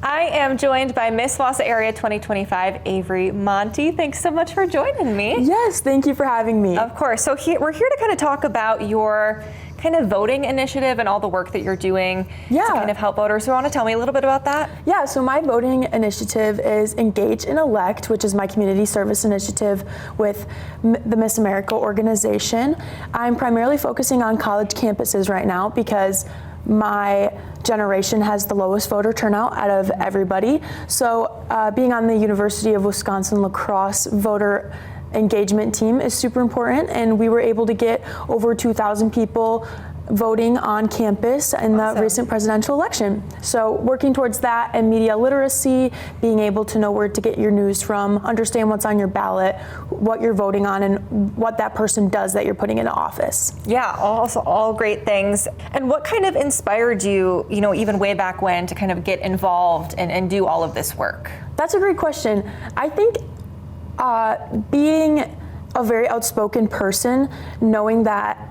I am joined by Miss Wausau Area 2025, Avery Monty. Thanks so much for joining me. Yes, thank you for having me. Of course. So we're here to kind of talk about your kind of voting initiative and all the work that you're doing to kind of help voters. So you want to tell me a little bit about that? Yeah, so my voting initiative is Engage and Elect, which is my community service initiative with the Miss America organization. I'm primarily focusing on college campuses right now because my generation has the lowest voter turnout out of everybody. So being on the University of Wisconsin lacrosse voter engagement team is super important, and we were able to get over 2,000 people voting on campus in the recent presidential election. So working towards that and media literacy, being able to know where to get your news from, understand what's on your ballot, what you're voting on, and what that person does that you're putting into office. Yeah, also all great things. And what kind of inspired you, even way back when, to kind of get involved and do all of this work? That's a great question. I think being a very outspoken person, knowing that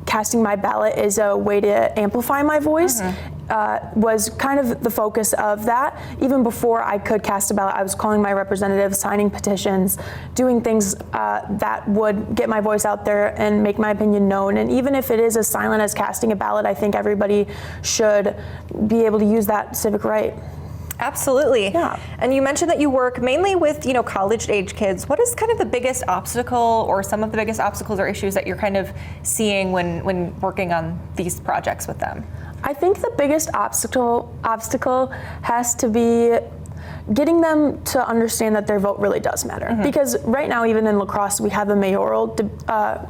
casting my ballot is a way to amplify my voice, was kind of the focus of that. Even before I could cast a ballot, I was calling my representatives, signing petitions, doing things that would get my voice out there and make my opinion known. And even if it is as silent as casting a ballot, I think everybody should be able to use that civic right. Absolutely. Yeah. And you mentioned that you work mainly with, college-age kids. What is kind of the biggest obstacle, or some of the biggest obstacles or issues that you're kind of seeing when working on these projects with them? I think the biggest obstacle has to be getting them to understand that their vote really does matter. Because right now, even in lacrosse, we have a mayoral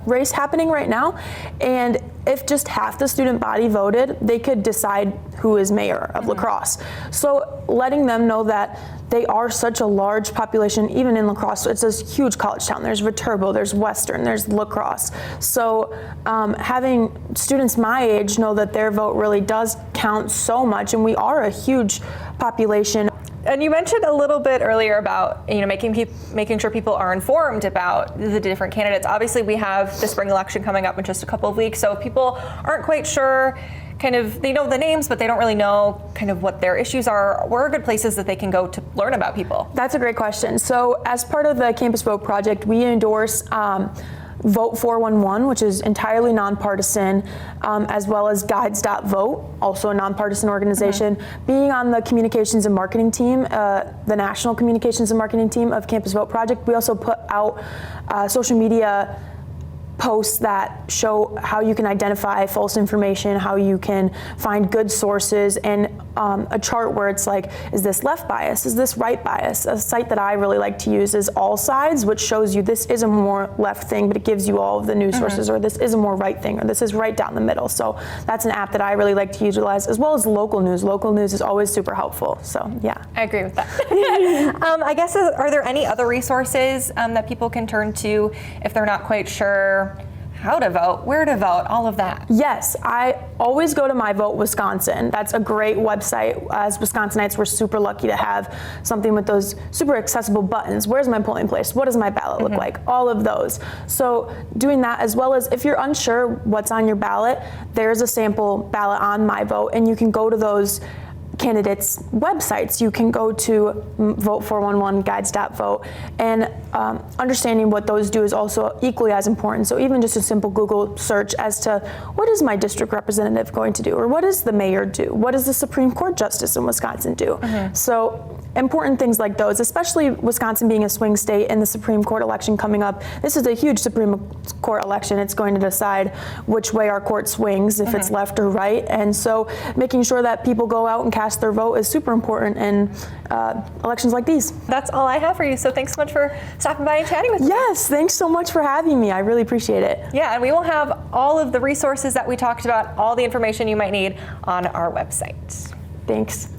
race happening right now, and if just half the student body voted, they could decide who is mayor of lacrosse. So letting them know that they are such a large population, even in lacrosse, it's a huge college town. There's Viterbo, there's Western, there's lacrosse. So having students my age know that their vote really does count so much, and we are a huge population. And you mentioned a little bit earlier about making sure people are informed about the different candidates. Obviously, we have the spring election coming up in just a couple of weeks, so if people aren't quite sure, they know the names, but they don't really know kind of what their issues are, where are good places that they can go to learn about people? That's a great question. So as part of the Campus Vote project, we endorse Vote 411, which is entirely nonpartisan, as well as Guides.vote, also a nonpartisan organization. Being on the communications and marketing team, the national communications and marketing team of Campus Vote project, we also put out social media posts that show how you can identify false information, how you can find good sources, and a chart where it's like, is this left bias? Is this right bias? A site that I really like to use is All Sides, which shows you this is a more left thing, but it gives you all of the news sources, or this is a more right thing, or this is right down the middle. So that's an app that I really like to utilize, as well as local news. Local news is always super helpful. So yeah. I agree with that. I guess, are there any other resources that people can turn to if they're not quite sure how to vote, where to vote, all of that? Yes, I always go to My Vote Wisconsin. That's a great website. As Wisconsinites, we're super lucky to have something with those super accessible buttons. Where's my polling place? What does my ballot look like? All of those. So doing that, as well as if you're unsure what's on your ballot, there's a sample ballot on My Vote, and you can go to those candidates' websites. You can go to Vote 411, Guides.vote, and understanding what those do is also equally as important. So even just a simple Google search as to what is my district representative going to do, or what does the mayor do, what does the Supreme Court justice in Wisconsin do? So important things like those, especially Wisconsin being a swing state and the Supreme Court election coming up. This is a huge Supreme Court election. It's going to decide which way our court swings, if it's left or right. And so making sure that people go out and cast their vote is super important in elections like these. That's all I have for you. So thanks so much for stopping by and chatting with me. Yes, thanks so much for having me. I really appreciate it. Yeah, and we will have all of the resources that we talked about, all the information you might need on our website. Thanks.